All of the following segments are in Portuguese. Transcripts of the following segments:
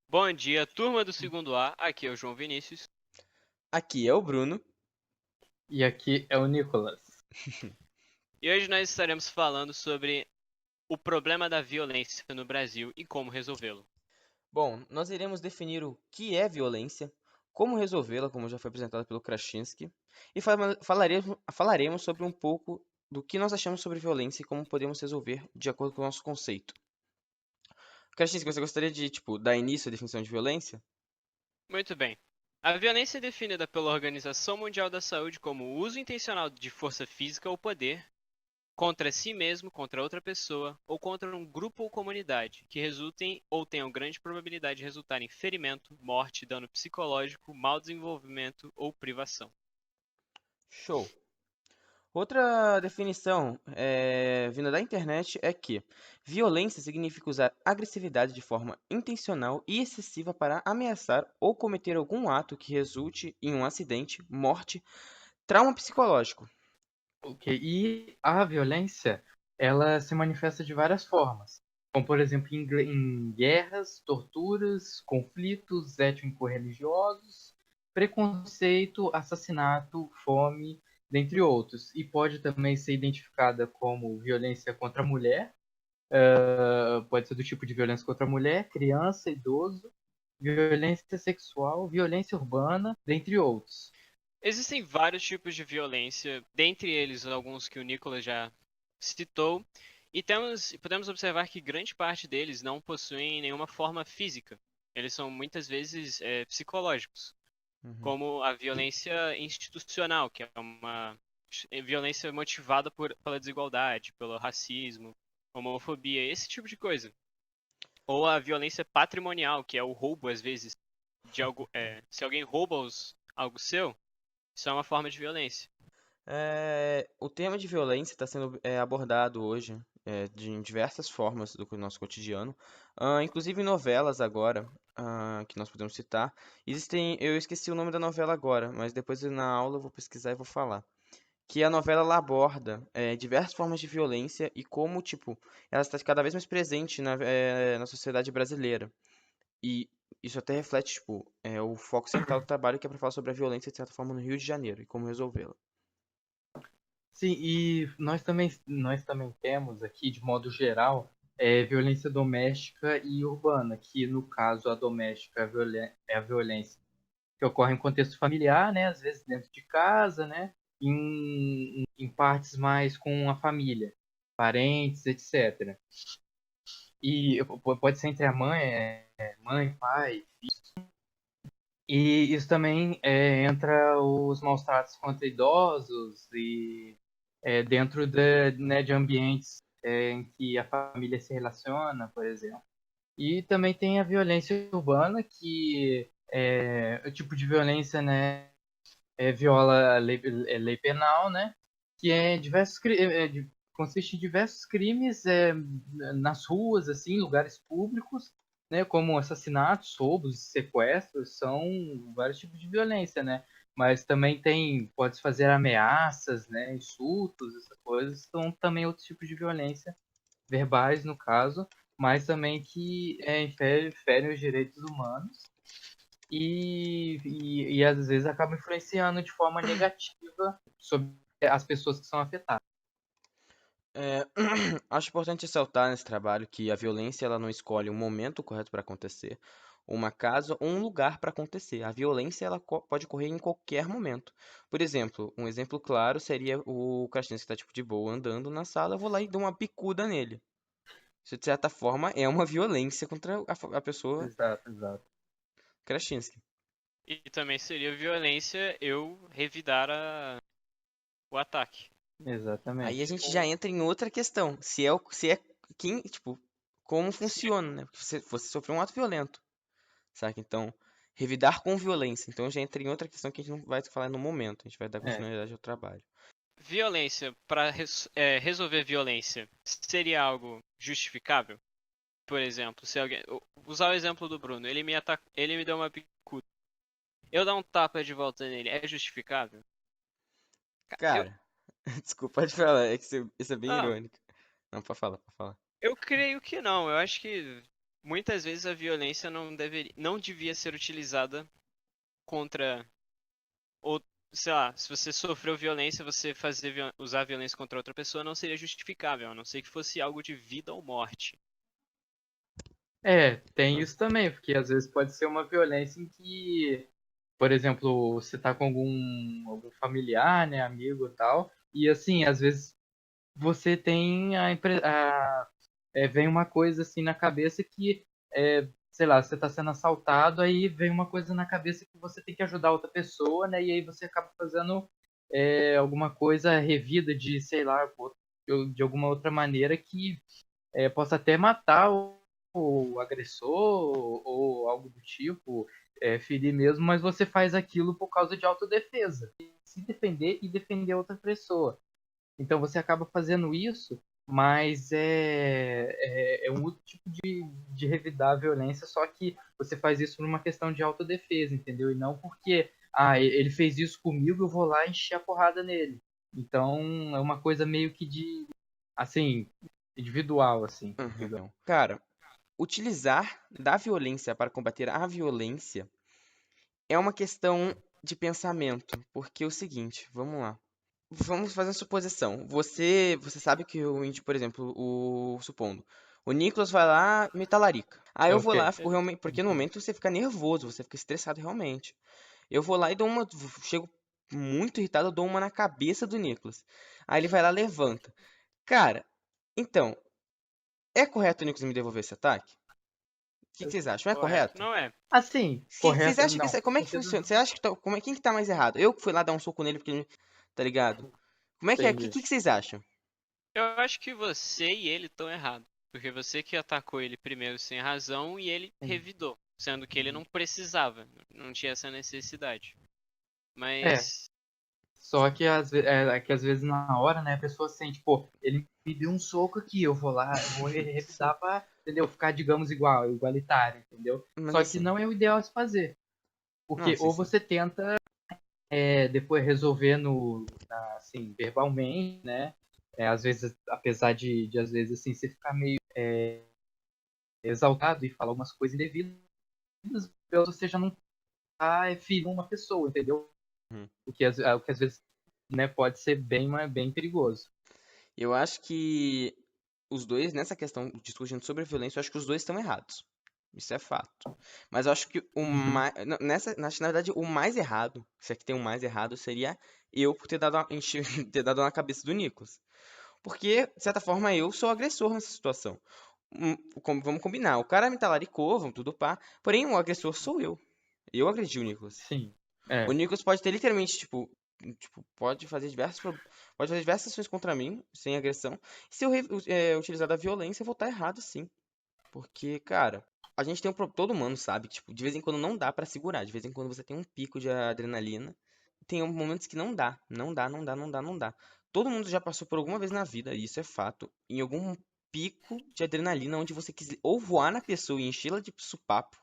Bom dia, turma do segundo A. Aqui é o João Vinícius. Aqui é o Bruno. E aqui é o Nicolas. E hoje nós estaremos falando sobre o problema da violência no Brasil e como resolvê-lo. Bom, nós iremos definir o que é violência, como resolvê-la, como já foi apresentado pelo Krasinski, e falaremos sobre um pouco do que nós achamos sobre violência e como podemos resolver de acordo com o nosso conceito. Krasinski, você gostaria de, dar início à definição de violência? Muito bem. A violência é definida pela Organização Mundial da Saúde como o uso intencional de força física ou poder contra si mesmo, contra outra pessoa ou contra um grupo ou comunidade que resultem ou tenham grande probabilidade de resultar em ferimento, morte, dano psicológico, mau desenvolvimento ou privação. Show! Outra definição vinda da internet é que violência significa usar agressividade de forma intencional e excessiva para ameaçar ou cometer algum ato que resulte em um acidente, morte, trauma psicológico. Ok, e a violência, ela se manifesta de várias formas, como por exemplo em guerras, torturas, conflitos étnico-religiosos, preconceito, assassinato, fome, dentre outros. E pode também ser identificada como violência contra a mulher, pode ser do tipo de violência contra a mulher, criança, idoso, violência sexual, violência urbana, dentre outros. Existem vários tipos de violência, dentre eles alguns que o Nicolas já citou, e podemos observar que grande parte deles não possuem nenhuma forma física. Eles são muitas vezes psicológicos, Uhum. como a violência institucional, que é uma violência motivada pela desigualdade, pelo racismo, homofobia, esse tipo de coisa. Ou a violência patrimonial, que é o roubo, às vezes, de algo. Se alguém rouba algo seu, isso é uma forma de violência. O tema de violência está sendo abordado hoje em diversas formas do nosso cotidiano, inclusive em novelas agora, que nós podemos citar. Eu esqueci o nome da novela agora, mas depois na aula eu vou pesquisar e vou falar. Que a novela ela aborda diversas formas de violência e como, ela está cada vez mais presente na sociedade brasileira. E isso até reflete, o foco central do trabalho, que é para falar sobre a violência, de certa forma, no Rio de Janeiro e como resolvê-la. Sim, e nós também temos aqui, de modo geral, violência doméstica e urbana, que no caso a doméstica é a violência que ocorre em contexto familiar, né, às vezes dentro de casa, né, em partes mais com a família, parentes, etc. E pode ser entre a mãe, pai. E isso também entra os maus tratos contra idosos e dentro né, de ambientes em que a família se relaciona, por exemplo. E também tem a violência urbana, que é o tipo de violência, né, viola a lei penal, né, que consiste em diversos crimes nas ruas, assim, lugares públicos, né, como assassinatos, roubos, sequestros, são vários tipos de violência, né? Mas também pode fazer ameaças, né, insultos, essas coisas, são também outros tipos de violência, verbais no caso, mas também que ferem os direitos humanos e às vezes acaba influenciando de forma negativa sobre as pessoas que são afetadas. É, acho importante ressaltar nesse trabalho que a violência ela não escolhe um momento correto para acontecer, uma casa ou um lugar para acontecer. A violência ela pode ocorrer em qualquer momento. Por exemplo, um exemplo claro seria o Krasinski que está de boa andando na sala, eu vou lá e dou uma bicuda nele. Isso de certa forma é uma violência contra a pessoa Exato, exato. Krasinski. E também seria violência eu revidar o ataque. Aí a Exatamente. gente já entra em outra questão, se é quem, como Se- funciona, né? Porque você sofreu um ato violento. Saca? Então, revidar com violência. Então já entra em outra questão que a gente não vai falar no momento. A gente vai dar É. continuidade ao trabalho. Violência, para resolver violência, seria algo justificável? Por exemplo, se alguém. Usar o exemplo do Bruno, ele me deu uma bicuda. Eu dar um tapa de volta nele, é justificável? Eu, Cara, desculpa, pode falar. É que isso é bem não, irônico. Não, pode falar, pode falar. eu creio que não. Eu acho que muitas vezes a violência não devia ser utilizada contra, ou, sei lá, se você sofreu violência, você usar violência contra outra pessoa não seria justificável, a não ser que fosse algo de vida ou morte. Tem isso também, porque às vezes pode ser uma violência em que, por exemplo, você tá com algum familiar, né, amigo e tal, e assim, às vezes você tem vem uma coisa assim na cabeça que, sei lá, você tá sendo assaltado, aí vem uma coisa na cabeça que você tem que ajudar outra pessoa, né, e aí você acaba fazendo alguma coisa revida de, sei lá, de alguma outra maneira que possa até matar o agressor ou algo do tipo, ferir mesmo, mas você faz aquilo por causa de autodefesa. Se defender e defender outra pessoa. Então você acaba fazendo isso, mas é um outro tipo de revidar a violência, só que você faz isso por uma questão de autodefesa, entendeu? E não porque, ele fez isso comigo, eu vou lá encher a porrada nele. Então é uma coisa meio que assim, individual, assim. Uhum. Cara, utilizar da violência para combater a violência é uma questão de pensamento, porque é o seguinte, vamos lá. Vamos fazer uma suposição. Você sabe que o índio, por exemplo, supondo, o Nicolas vai lá me talarica. Aí eu vou Ok. lá, fico realmente, porque no momento você fica nervoso, você fica estressado realmente. Eu vou lá e dou uma, chego muito irritado, eu dou uma na cabeça do Nicolas. Aí ele vai lá, levanta. Cara, então, é correto o Nicolas me devolver esse ataque? O que que vocês acham? É Correto? correto? Não é. Assim, Vocês correto, acham que não, com como é que certeza funciona? não. Você acha que quem que tá mais errado? Eu que fui lá dar um soco nele porque ele, tá ligado? Como é que é? O que, Entendi. que vocês acham? Eu acho que você e ele estão errados. Porque você que atacou ele primeiro sem razão e ele Entendi. revidou. Sendo que ele não precisava, não tinha essa necessidade. É, Mas. só que que às vezes na hora, né, a pessoa sente, pô, ele me deu um soco aqui, eu vou lá, eu vou Sim. revidar pra, entendeu? Ficar, digamos, igualitário, entendeu? Mas Só que assim, não é o ideal a se fazer. não, Porque sim, ou sim. você tenta depois resolver assim, verbalmente, né? Às vezes, apesar de às vezes assim, você ficar meio exaltado e falar algumas coisas indevidas, você já não tá ferindo uma pessoa, entendeu? Uhum. O que às vezes, né, pode ser bem perigoso. Eu acho que os dois, nessa questão, discutindo sobre a violência, eu acho que os dois estão errados. Isso é fato. Mas eu acho que o Uhum. mais. Na verdade, o mais errado, se é que tem um mais errado, seria eu por ter dado, ter dado na cabeça do Nicolas. Porque, de certa forma, eu sou o agressor nessa situação. Vamos combinar, o cara me talaricou, vamos tudo pá. Porém, o agressor sou eu. Eu agredi o Nicolas. Sim. O É. Nicholas pode ter literalmente, pode fazer pode fazer diversas ações contra mim, sem agressão. Se eu utilizar da violência, eu vou estar errado sim. Porque, cara, a gente tem todo mundo sabe que, tipo, de vez em quando não dá pra segurar. De vez em quando você tem um pico de adrenalina. Tem momentos que não dá. Não dá, não dá, não dá, não dá. Todo mundo já passou por alguma vez na vida, e isso é fato, em algum pico de adrenalina onde você quis ou voar na pessoa e enchê-la de supapo,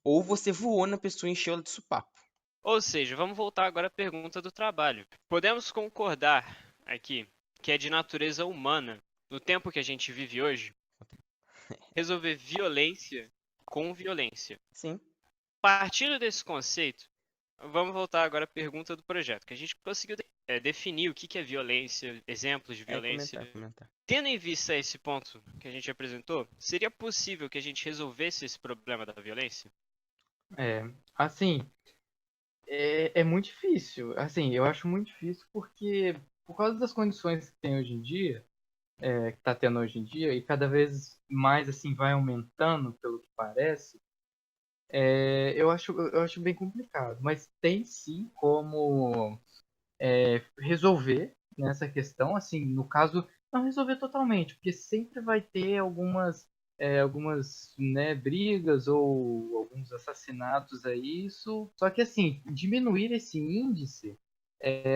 ou você voou na pessoa e encheu-ela de supapo. Ou seja, vamos voltar agora à pergunta do trabalho. Podemos concordar aqui que é de natureza humana, no tempo que a gente vive hoje, resolver violência com violência. Sim. Partindo desse conceito, vamos voltar agora à pergunta do projeto, que a gente conseguiu definir o que é violência, exemplos de Comentar, violência. comentar. Tendo em vista esse ponto que a gente apresentou, seria possível que a gente resolvesse esse problema da violência? Assim, é muito difícil. Assim, eu acho muito difícil porque, por causa das condições que tem hoje em dia, que tá tendo hoje em dia, e cada vez mais, assim, vai aumentando, pelo que parece, eu acho bem complicado. Mas tem sim como resolver nessa questão, assim, no caso, não resolver totalmente, porque sempre vai ter algumas, né, brigas ou alguns assassinatos aí, isso. Só que assim, diminuir esse índice,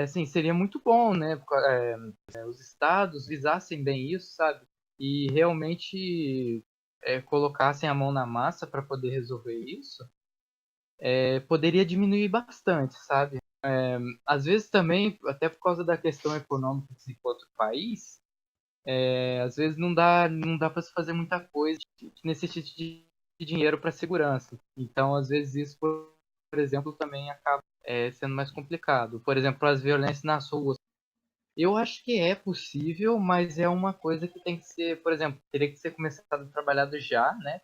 assim, seria muito bom, né? Os estados visassem bem isso, sabe? E realmente colocassem a mão na massa para poder resolver isso, poderia diminuir bastante, sabe? Às vezes também, até por causa da questão econômica que se encontra o país, às vezes não dá para se fazer muita coisa que necessite de dinheiro para segurança. Então, às vezes, isso, por exemplo, também acaba sendo mais complicado. Por exemplo, as violências nas ruas. Eu acho que é possível, mas é uma coisa que tem que ser, por exemplo, teria que ser começado trabalhado já, né?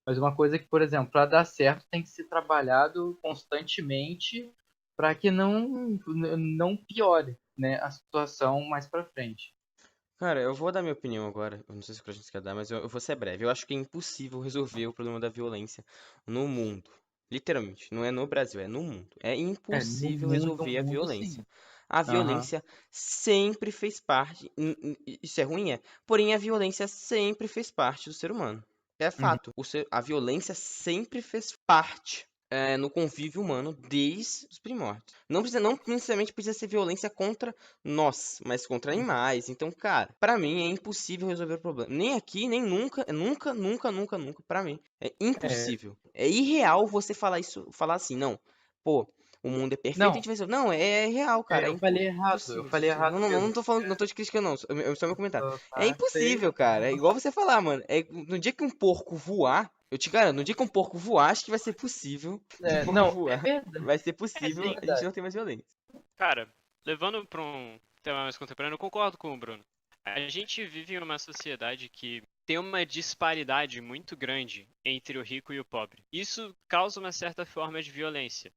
Mas uma coisa que, por exemplo, para dar certo tem que ser trabalhado constantemente para que não piore, né, a situação mais para frente. Cara, eu vou dar minha opinião agora. Eu não sei se o Kratos quer dar, mas eu vou ser breve. Eu acho que é impossível resolver o problema da violência no mundo. Literalmente, não é no Brasil, é no mundo. É No impossível resolver a mundo, sim. violência. A Aham. violência sempre fez parte. Isso é ruim, é. Porém, a violência sempre fez parte do ser humano. É Uhum. fato. A violência sempre fez parte no convívio humano desde os primórdios. Não necessariamente precisa ser violência contra nós, mas contra animais. Então, cara, pra mim é impossível resolver o problema. Nem aqui, nem nunca, nunca, nunca, nunca, nunca, pra mim. É É, impossível. É irreal você falar isso, falar assim, não. Pô, o mundo é perfeito, a não, gente vai resolver. Não, é real, cara. É eu falei errado, eu impossível. falei Não, errado não, não mesmo. tô falando, não tô te criticando, não. Só meu comentário. É Tá, sei. impossível, cara. É igual você falar, mano. No dia que um porco voar, eu te garanto, no dia que um porco voar, acho que vai ser possível. Se um porco Não, é voar, verdade. vai ser É possível a gente verdade. não ter mais violência. Cara, levando para um tema mais contemporâneo, eu concordo com o Bruno. A gente vive em uma sociedade que tem uma disparidade muito grande entre o rico e o pobre. Isso causa uma certa forma de violência,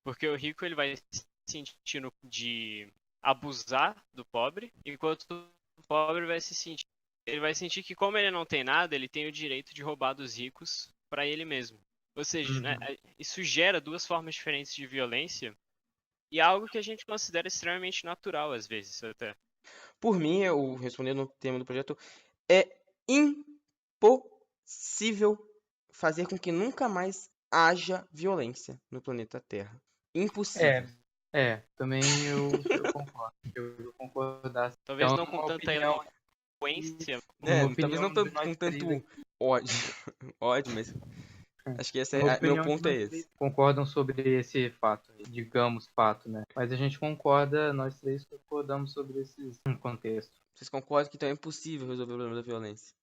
porque o rico ele vai se sentindo de abusar do pobre, enquanto o pobre vai se sentir, ele vai sentir que como ele não tem nada, ele tem o direito de roubar dos ricos para ele mesmo. Ou seja, né, Uhum. isso gera duas formas diferentes de violência e é algo que a gente considera extremamente natural às vezes até. Por mim, eu respondendo o tema do projeto, é impossível fazer com que nunca mais haja violência no planeta Terra. Impossível. É, também eu concordo. Eu vou concordar. Talvez Então, não com tanta eloquência. É, uma talvez não opinião de nós com três tanto aqui, ódio, ódio, mas acho que uma meu opinião de ponto é nós esse. três concordam sobre esse fato, digamos fato, né? Mas a gente concorda, nós três concordamos sobre esse contexto. Vocês concordam que então é impossível resolver o problema da violência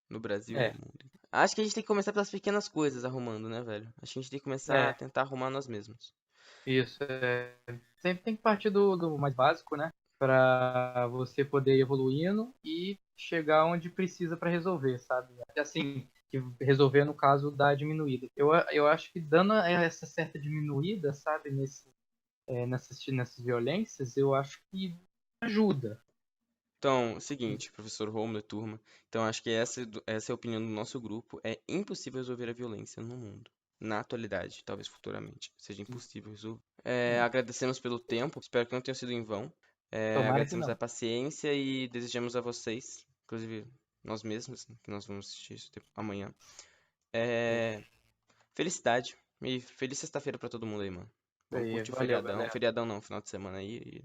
no Brasil e no É, mundo? Acho que a gente tem que começar pelas pequenas coisas arrumando, né, velho? Acho que a gente tem que começar a é, tentar arrumar nós mesmos. isso. Sempre tem que partir do mais básico, né? Para você poder ir evoluindo e chegar onde precisa para resolver, sabe? Assim, que resolver no caso da diminuída. Eu acho que dando essa certa diminuída, sabe, nessas violências, eu acho que ajuda. Então, seguinte, professor Romulo e turma. Então, acho que essa é a opinião do nosso grupo. É impossível resolver a violência no mundo. Na atualidade, talvez futuramente, seja impossível resolver. Agradecemos pelo tempo, espero que não tenha sido em vão. Tomara que Agradecemos a não. paciência e desejamos a vocês, inclusive nós mesmos, que nós vamos assistir isso amanhã, é, felicidade. E feliz sexta-feira pra todo mundo aí, mano. Isso Vamos aí, curtir o valeu, feriadão. galera. Feriadão não, final de semana aí.